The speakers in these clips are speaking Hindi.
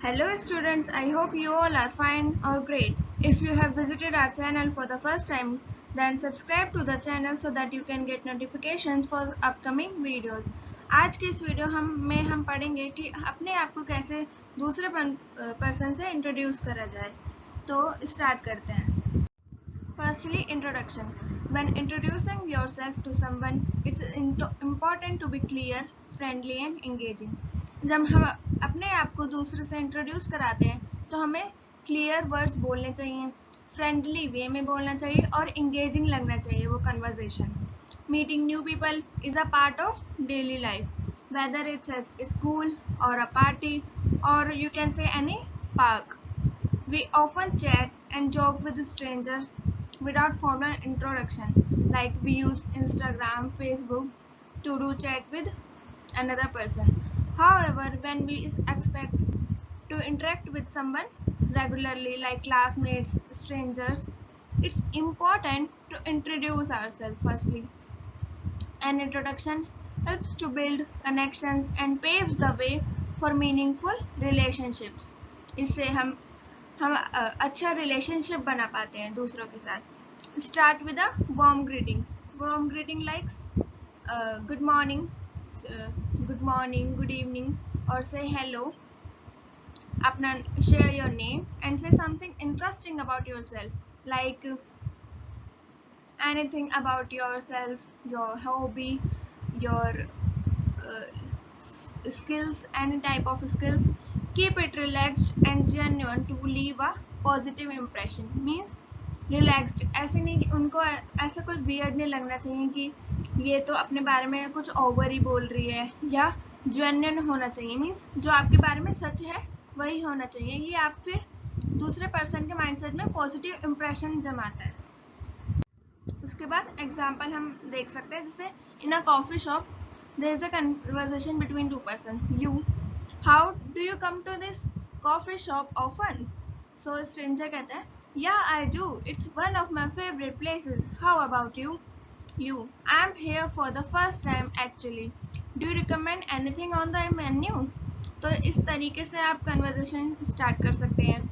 Hello students, I hope you all are fine or great. If you have visited our channel for the first time, then subscribe to the channel so that you can get notifications for upcoming videos. आज की इस वीडियो हम पढ़ेंगे कि अपने आप को कैसे दूसरे पर्सन से इंट्रोड्यूस करा जाए। तो स्टार्ट करते हैं। Firstly, introduction. When introducing yourself to someone, it's important to be clear, friendly and engaging. जब हम अपने आप को दूसरे से इंट्रोड्यूस कराते हैं तो हमें क्लियर वर्ड्स बोलने चाहिए, फ्रेंडली वे में बोलना चाहिए और इंगेजिंग लगना चाहिए वो conversation. Meeting new people is a part of daily life, whether it's at school or a party or you can say any park. We often chat and joke with strangers without formal introduction, like we use Instagram, Facebook to do chat with another person. However, when we expect to interact with someone regularly, like classmates, strangers, it's important to introduce ourselves firstly. An introduction helps to build connections and paves the way for meaningful relationships. इससे हम अच्छा रिलेशनशिप बना पाते हैं दूसरों के साथ. Start with a warm greeting likes good morning, good evening और से हेलो. अपना शेयर योर नेम एंड से something interesting about yourself, like anything about yourself, your hobby, your skills, any type of skills. Keep it relaxed and genuine to leave a positive impression. Means relaxed, ऐसे नहीं कि उनको ऐसा कुछ weird नहीं लगना चाहिए कि ये तो अपने बारे में कुछ ओवर ही बोल रही है, या genuine होना चाहिए. मीन्स जो आपके बारे में सच है वही होना चाहिए. ये आप फिर दूसरे पर्सन के माइंडसेट में पॉजिटिव इम्प्रेशन जमाता है. उसके बाद एग्जाम्पल हम देख सकते हैं, जैसे in a coffee shop there is a conversation between two person. You, how do you come to this coffee shop often? So stranger कहता है, या I do, it's one of my favourite places. How about you? You, I am here for the first time actually. Do you recommend anything on the menu? तो इस तरीके से आप कन्वर्सेशन स्टार्ट कर सकते हैं.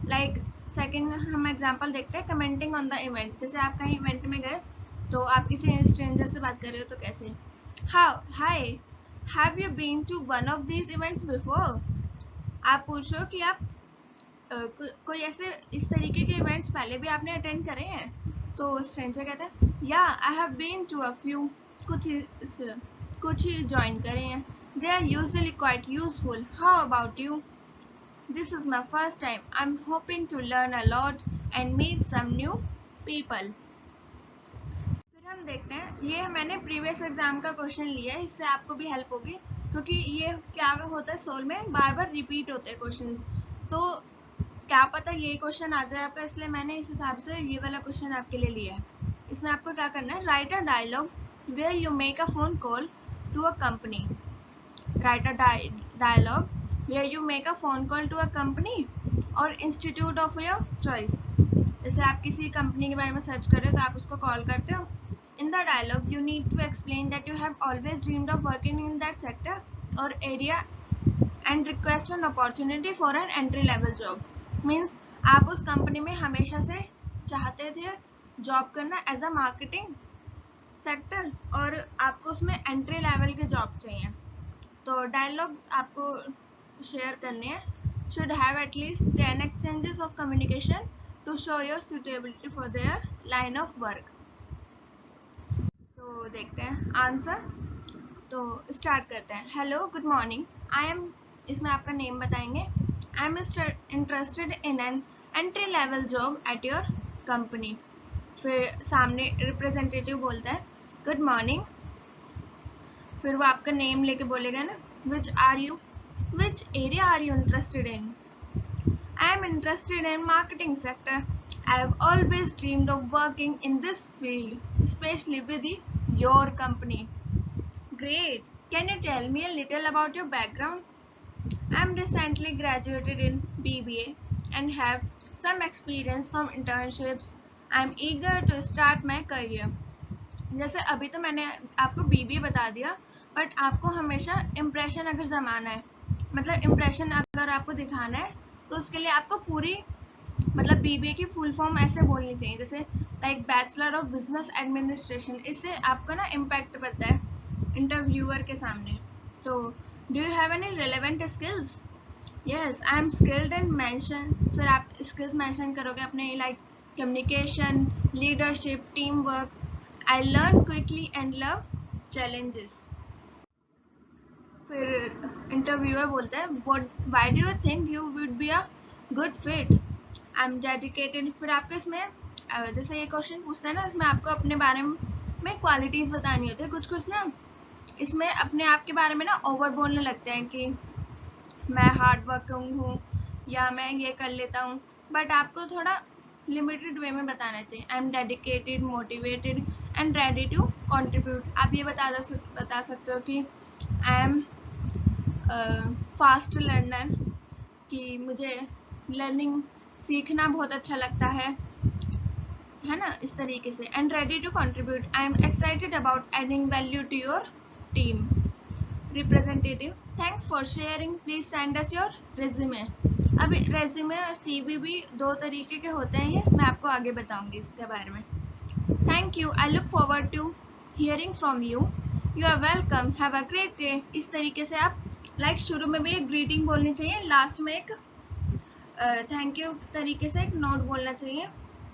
लाइक सेकेंड हम एग्जाम्पल देखते हैं, कमेंटिंग ऑन द इवेंट. जैसे आप कहीं इवेंट में गए तो आप किसी स्ट्रेंजर से बात कर रहे हो तो कैसे, hi, have you been to one of these events before? आप पूछ रहे हो कि आप कोई ऐसे इस तरीके के इवेंट्स पहले भी आपने अटेंड करे हैं? तो स्ट्रेंजर कहता है, या I have been to a few, कुछ ही ज्वाइन करे हैं. They are usually quite useful. How about you? This is my first time. I'm hoping to learn a lot and meet some new people. फिर हम देखते हैं, ये मैंने प्रीवियस एग्जाम का क्वेश्चन लिया है, इससे आपको भी हेल्प होगी, क्योंकि ये क्या होता है सोल में बार बार रिपीट होते हैं क्वेश्चंस. तो क्या पता ये क्वेश्चन आ जाए आपका, इसलिए मैंने इस हिसाब से ये वाला क्वेश्चन आपके लिए लिया है. इसमें आपको क्या करना है, write a dialogue where you make a phone call to a company. Write a dialogue where you make a phone call to a company or institute of your choice. जैसे आप किसी कंपनी के बारे में सर्च कर रहे हो तो आप उसको कॉल करते हो. In the dialogue you need to explain that you have always dreamed of working in that sector or area and request an opportunity for an entry level job. Means आप उस कंपनी में हमेशा से चाहते थे जॉब करना एज अ मार्केटिंग सेक्टर, और आपको उसमें एंट्री लेवल के जॉब चाहिए. तो डायलॉग आपको शेयर करने हैं. should have at least 10 exchanges of communication to show your suitability for their line of work. तो देखते हैं आंसर. तो स्टार्ट करते हैं. Hello, good morning, I am, इसमें आपका नेम बताएंगे. I am interested in an entry level job at your company. फिर सामने रिप्रेजेंटेटिव बोलता है, गुड मॉर्निंग. फिर वो आपका नेम लेके बोलेगा ना, which are you, which area are you interested in? I am interested in marketing sector. I have always dreamed of working in this field, especially with your company. Great. Can you tell me a little about your background? I am recently graduated in BBA and have some experience from internships. I am eager to start my career. जैसे अभी तो मैंने आपको BBA बता दिया, बट आपको हमेशा इम्प्रेशन अगर जमाना है मतलब इम्प्रेशन अगर आपको दिखाना है तो उसके लिए आपको पूरी मतलब बीबीए की फुल फॉर्म ऐसे बोलनी चाहिए, जैसे like bachelor of business administration. इससे आपका ना इम्पैक्ट पड़ता है इंटरव्यूअर के सामने। तो do you have any relevant skills? Yes, I am skilled in mention, फिर आप स्किल्स मेंशन करोगे अपने, like communication, leadership, team work, I learn quickly and love challenges. फिर इंटरव्यूअर बोलता है what why do you think you would be a good fit? I am dedicated. फिर आपको इसमें जैसे ये क्वेश्चन पूछता है ना, इसमें आपको अपने बारे में क्वालिटीज बतानी होती है। कुछ कुछ ना इसमें अपने आप के बारे में ना ओवर बोलने लगते हैं कि मैं हार्ड वर्किंग हूँ या मैं ये कर लेता हूँ, बट आपको थोड़ा लिमिटेड वे में बताना चाहिए। I am dedicated, motivated and ready to contribute. आप ये बता सकते हो कि आई एम फास्ट लर्नर, कि मुझे लर्निंग सीखना बहुत अच्छा लगता है ना, इस तरीके से। And ready to contribute, I am excited about adding value to your team. Representative, thanks for sharing, please send us your resume. अब रेज्यूमे और सीवी भी दो तरीके के होते हैं, ये मैं आपको आगे बताऊंगी इसके बारे में। Thank you, I look forward to hearing from you, you are welcome, have a great day. इस तरीके से आप लाइक शुरू में भी एक ग्रीटिंग बोलनी चाहिए, लास्ट में एक थैंक यू तरीके से एक नोट बोलना चाहिए।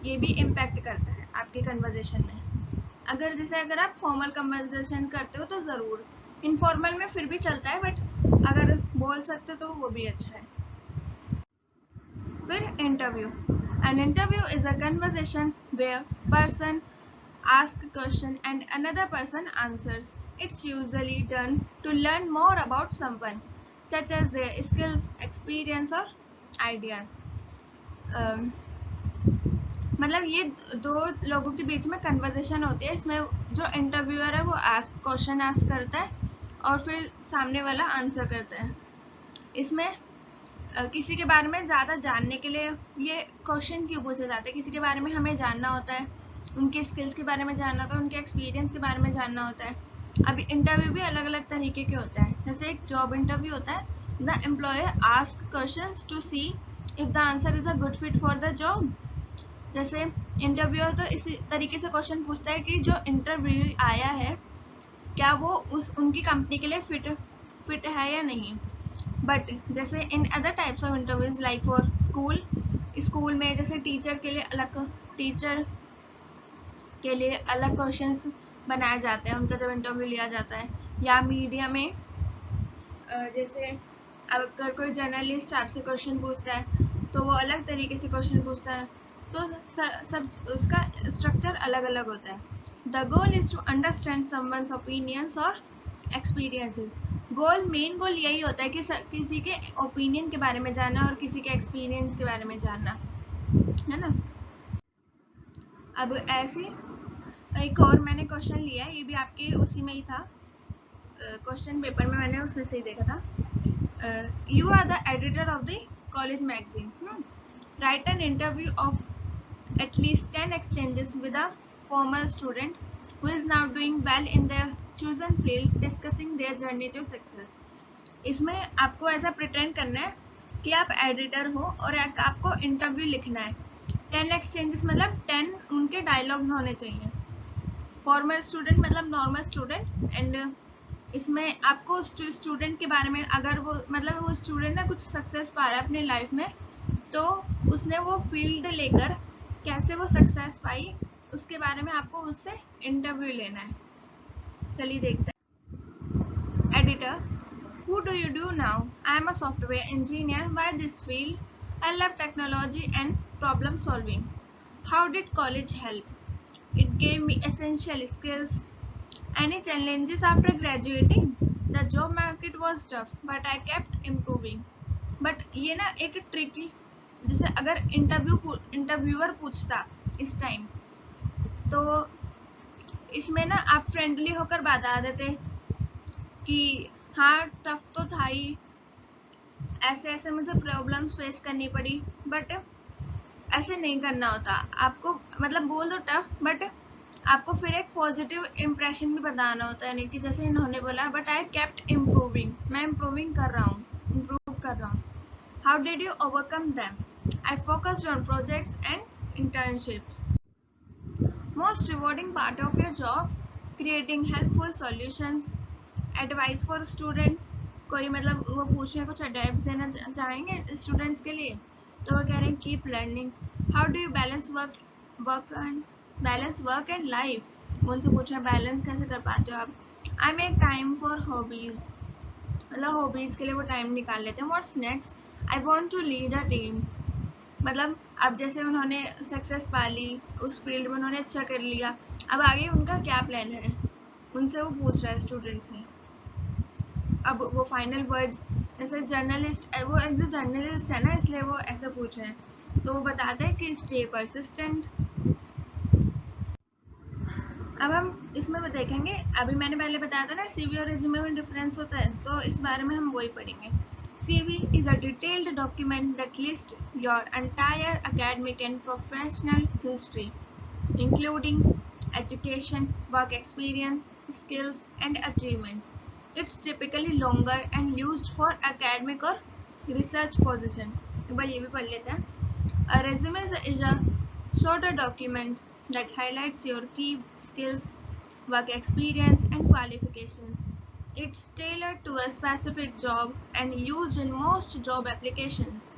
ये भी इम्पैक्ट करता है आपके कन्वर्जेशन में। अगर आप फॉर्मल कन्वर्जेशन करते हो तो ज़रूर, इनफॉर्मल में फिर भी चलता है, बट अगर बोल सकते हो तो वो भी अच्छा है। फिर interview, an interview is a conversation where person ask a question and another person answers. It's usually done to learn more about someone, such as their skills, experience or idea. मतलब ये दो लोगों के बीच में कन्वर्सेशन होती है। इसमें जो इंटरव्यूअर है वो क्वेश्चन आस्क करता है और फिर सामने वाला आंसर करता है। इसमें किसी के बारे में ज़्यादा जानने के लिए ये क्वेश्चन क्यों पूछे जाते हैं, किसी के बारे में हमें जानना होता है, उनके स्किल्स के बारे में जानना होता है, उनके एक्सपीरियंस के बारे में जानना होता है। अब इंटरव्यू भी अलग अलग तरीके के होता है। जैसे एक जॉब इंटरव्यू होता है, the employer ask questions to see if the answer is a good fit for the job. जैसे इंटरव्यूअर तो इसी तरीके से क्वेश्चन पूछता है कि जो इंटरव्यू आया है क्या वो उनकी कंपनी के लिए फिट है या नहीं। बट जैसे in other types of interviews like for school में जैसे टीचर के लिए अलग क्वेश्चंस बनाए जाते हैं उनका जब इंटरव्यू लिया जाता है। या मीडिया में जैसे अगर कोई जर्नलिस्ट आपसे क्वेश्चन पूछता है तो वो अलग तरीके से क्वेश्चन पूछता है। तो सब उसका स्ट्रक्चर अलग अलग होता है। The goal is to understand someone's opinions और एक्सपीरियंसेस। मेन गोल यही होता है कि किसी के ओपिनियन के बारे में जानना और किसी के एक्सपीरियंस के बारे में जानना, है ना। अब ऐसे एक और मैंने क्वेश्चन लिया है, ये भी आपके उसी में ही था, क्वेश्चन पेपर में मैंने उसमें से ही देखा था। You are the editor of the college magazine, write an interview of at least 10 exchanges with a former student who is now doing well in their chosen field, discussing their journey to success. इसमें आपको ऐसा प्रिटेंड करना है कि आप एडिटर हो और आपको इंटरव्यू लिखना है। 10 एक्सचेंजेस मतलब 10 उनके डायलॉग्स होने चाहिए। फॉर्मर स्टूडेंट मतलब नॉर्मल स्टूडेंट, एंड इसमें आपको स्टूडेंट के बारे में, अगर वो मतलब वो स्टूडेंट ना कुछ सक्सेस पा रहा है अपनी लाइफ में, तो उसने वो फील्ड लेकर कैसे वो सक्सेस पाई उसके बारे में आपको उससे इंटरव्यू लेना है। चलिए देखते हैं। Editor, who do you do now? I am a software engineer. Why this field? I love technology and problem solving. How did college help? It gave me essential skills. Any challenges after graduating? The job market was tough, but I kept improving. But ये ना एक ट्रिकी, जैसे अगर इंटरव्यूअर पूछता इस टाइम, तो इसमें ना आप फ्रेंडली होकर बता देते कि हाँ टफ तो था ही, ऐसे ऐसे मुझे प्रॉब्लम्स फेस करनी पड़ी, बट ऐसे नहीं करना होता आपको। मतलब बोल दो टफ, बट आपको फिर एक पॉजिटिव इम्प्रेशन भी बताना होता है। नहीं कि जैसे इन्होंने बोला बट आई केप्ट इम्प्रूविंग, मैं इम्प्रूविंग कर रहा हूँ। इम्प्रूव कर रहा हूँ. How did you overcome them? I focused on projects and internships. Most rewarding part of your job, creating helpful solutions, advice for students. कोई मतलब वो पूछ रहे हैं कुछ एडवाइस देना चाहेंगे स्टूडेंट्स के लिए, तो वो कह रहे हैं keep learning. How do you balance work and life. उनसे पूछ रहे हैं बैलेंस कैसे कर पाते हो आप. I make time for hobbies, मतलब हॉबीज के लिए वो टाइम निकाल लेते हैं. What's next. I want to lead a team. मतलब अब जैसे उन्होंने सक्सेस पा ली उस फील्ड में, उन्होंने अच्छा कर लिया, अब आगे उनका क्या प्लान है, उनसे वो पूछ रहा है स्टूडेंट से. अब वो फाइनल वर्ड्स, जैसे जर्नलिस्ट, वो एक जर्नलिस्ट है ना इसलिए वो ऐसे पूछ रहे हैं, तो वो बताते हैं कि स्टे परसिस्टेंट. अब हम इसमें देखेंगे, अभी मैंने पहले बताया था ना CV और रिज्यूमे में डिफरेंस होता है, तो इस बारे में हम वही पढ़ेंगे. CV is a detailed document that lists your entire academic and professional history, including education, work experience, skills, and achievements. It's typically longer and used for academic or research position. एक बार ये भी पढ़ लेते हैं. A resume is a shorter document that highlights your key skills, work experience, and qualifications. It's tailored to a specific job and used in most job applications.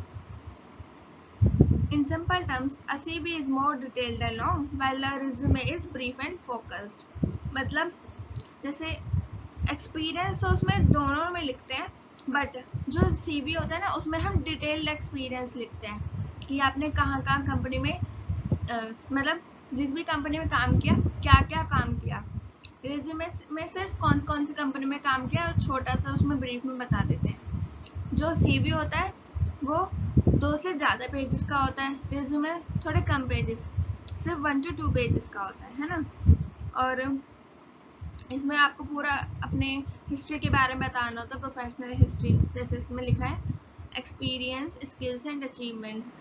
In simple terms, a CV is more detailed and long, while a resume is brief and focused. मतलब जैसे एक्सपीरियंस तो उसमें दोनों में लिखते हैं, बट जो CV होता है ना उसमें हम डिटेल्ड एक्सपीरियंस लिखते हैं कि आपने कहाँ कंपनी में मतलब जिस भी कंपनी में काम किया, क्या क्या काम किया. रिज्यूमे में सिर्फ कौन सी कंपनी में काम किया और छोटा सा उसमें ब्रीफ में बता देते हैं. जो CV होता है वो 2 से ज़्यादा पेजेस का होता है, रिज्यूमे थोड़े कम पेजेस, सिर्फ 1 to 2 पेजेस का होता है ना. और इसमें आपको पूरा अपने हिस्ट्री के बारे में बताना होता है, प्रोफेशनल हिस्ट्री, जैसे इसमें लिखा है एक्सपीरियंस, स्किल्स एंड अचीवमेंट्स.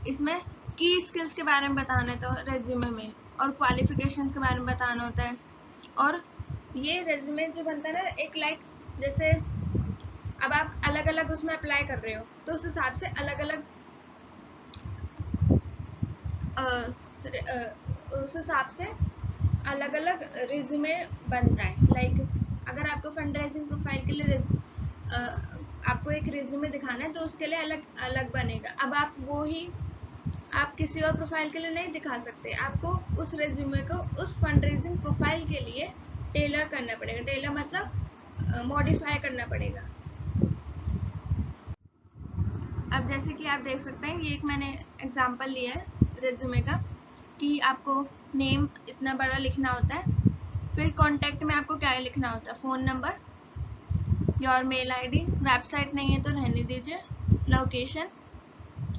इसमें की स्किल्स के बारे में बताना है तो रेज्यूमे में, और क्वालिफिकेशंस के बारे में बताना होता है. और ये रेज्यूमे जो बनता है ना, एक लाइक जैसे अब आप अलग अलग उसमें अप्लाई कर रहे हो तो उस हिसाब से अलग अलग उस हिसाब से अलग अलग रिज्यूमे बनता है. लाइक अगर आपको फंड रेजिंग प्रोफाइल के लिए आपको एक रिज्यूमे दिखाना है तो उसके लिए अलग अलग बनेगा. अब आप वो ही आप किसी और प्रोफाइल के लिए नहीं दिखा सकते, आपको उस रेज्यूमे को उस फंड रेजिंग प्रोफाइल के लिए टेलर करना पड़ेगा. टेलर मतलब मॉडिफाई करना पड़ेगा. अब जैसे कि आप देख सकते हैं, ये एक मैंने एग्जांपल लिया है रेज्यूमे का कि आपको नेम इतना बड़ा लिखना होता है, फिर कॉन्टैक्ट में आपको क्या लिखना होता है, phone number, your mail ID, website नहीं है तो रहने दीजिए, लोकेशन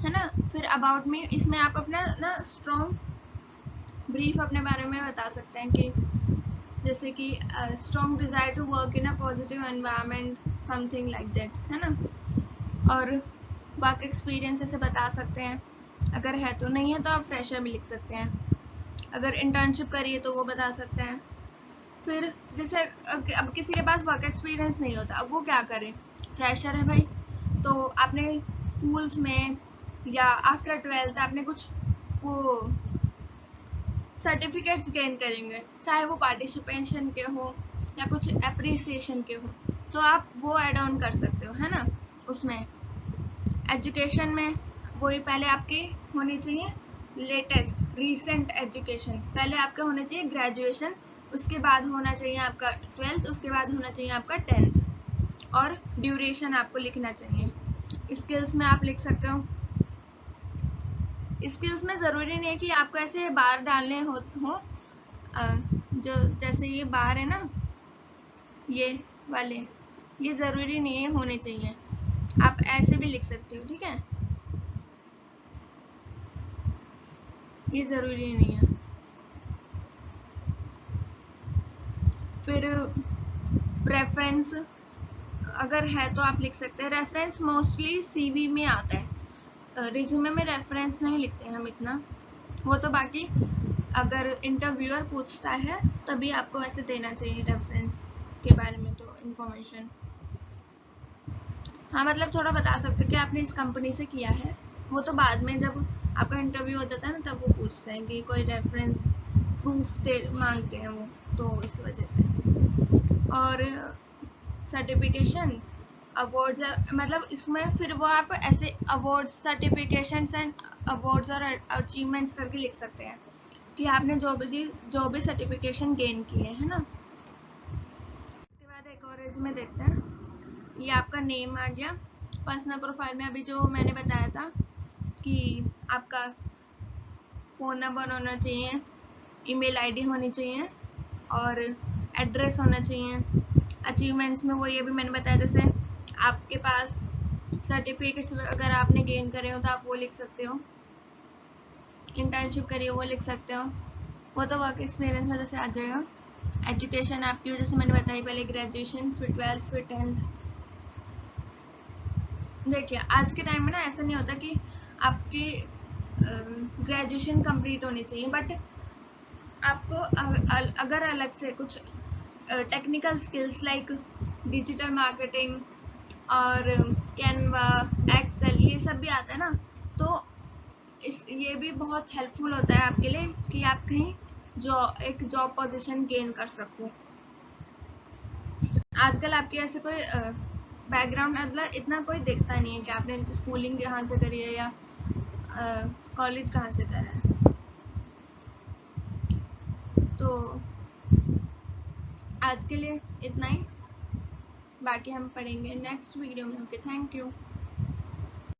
है ना. फिर अबाउट मी, इसमें आप अपना ना स्ट्रॉन्ग ब्रीफ अपने बारे में बता सकते हैं कि जैसे कि strong desire to work in a positive environment, something like that है ना. और वर्क एक्सपीरियंस ऐसे बता सकते हैं, अगर है तो, नहीं है तो आप फ्रेशर भी लिख सकते हैं. अगर इंटर्नशिप करिए तो वो बता सकते हैं. फिर जैसे अब किसी के पास वर्क एक्सपीरियंस नहीं होता, अब वो क्या करे, फ्रेशर है भाई, तो आपने स्कूल्स में या आफ्टर 12th आपने कुछ वो सर्टिफिकेट्स गेन करेंगे, चाहे वो पार्टिसिपेशन के हो या कुछ एप्रिसिएशन के हो, तो आप वो ऐड ऑन कर सकते हो है ना. उसमें एजुकेशन में वही पहले आपकी होनी चाहिए लेटेस्ट रीसेंट एजुकेशन, पहले आपका होना चाहिए ग्रेजुएशन, उसके बाद होना चाहिए आपका 12th, उसके बाद होना चाहिए आपका 10th, और ड्यूरेशन आपको लिखना चाहिए. स्किल्स में आप लिख सकते हो, स्किल्स में ज़रूरी नहीं है कि आपको ऐसे बार डालने हो जो जैसे ये बार है ना, ये वाले, ये ज़रूरी नहीं है होने चाहिए, आप ऐसे भी लिख सकते हो, ठीक है, ये ज़रूरी नहीं है. फिर रेफरेंस अगर है तो आप लिख सकते हैं. रेफरेंस मोस्टली CV में आता है, रिज्यूमे में रेफरेंस नहीं लिखते हैं हम इतना, वो तो बाकी अगर इंटरव्यूअर पूछता है तभी आपको ऐसे देना चाहिए रेफरेंस के बारे में तो इंफॉर्मेशन. हाँ मतलब थोड़ा बता सकते हो कि आपने इस कंपनी से किया है, वो तो बाद में जब आपका इंटरव्यू हो जाता है ना तब वो पूछते हैं कि कोई रेफरेंस प्रूफ दे मांगते हैं वो, तो इस वजह से। और सर्टिफिकेशन अवार्ड्स, मतलब इसमें फिर वो आप ऐसे अवार्ड्स सर्टिफिकेशंस एंड अवार्ड्स और अचीवमेंट्स करके लिख सकते हैं कि आपने जो भी सर्टिफिकेशन गेन किए है ना। उसके बाद एक और रेज़्यूमे देखते हैं। ये आपका नेम आ गया। पर्सनल प्रोफाइल में अभी जो मैंने बताया था कि आपका फ़ोन नंबर होना चाहिए, ईमेल आईडी होनी चाहिए और एड्रेस होना चाहिए। अचीवमेंट्स में वो ये भी मैंने बताया, जैसे आपके पास सर्टिफिकेट्स अगर आपने गेन करे हो तो आप वो लिख सकते हो, इंटर्नशिप करी हो वो लिख सकते हो, वो तो वर्क एक्सपीरियंस में जैसे आ जाएगा। एजुकेशन आपकी जैसे मैंने बताई पहले, ग्रेजुएशन फिर 12th फिर 10th। देखिए आज के टाइम में ना ऐसा नहीं होता कि आपकी ग्रेजुएशन कंप्लीट होनी चाहिए, बट आपको अगर अलग से कुछ technical skills like digital marketing और कैनवा, एक्सेल, ये सब भी आता है ना, तो ये भी बहुत हेल्पफुल होता है आपके लिए कि आप कहीं एक जॉब पोजीशन गेन कर सको। आजकल आपकी ऐसे कोई बैकग्राउंड मतलब इतना कोई देखता नहीं है कि आपने स्कूलिंग कहाँ से करी है या कॉलेज कहाँ से करा है। तो आज के लिए इतना ही, बाकी हम पढ़ेंगे नेक्स्ट वीडियो में। Okay, thank you.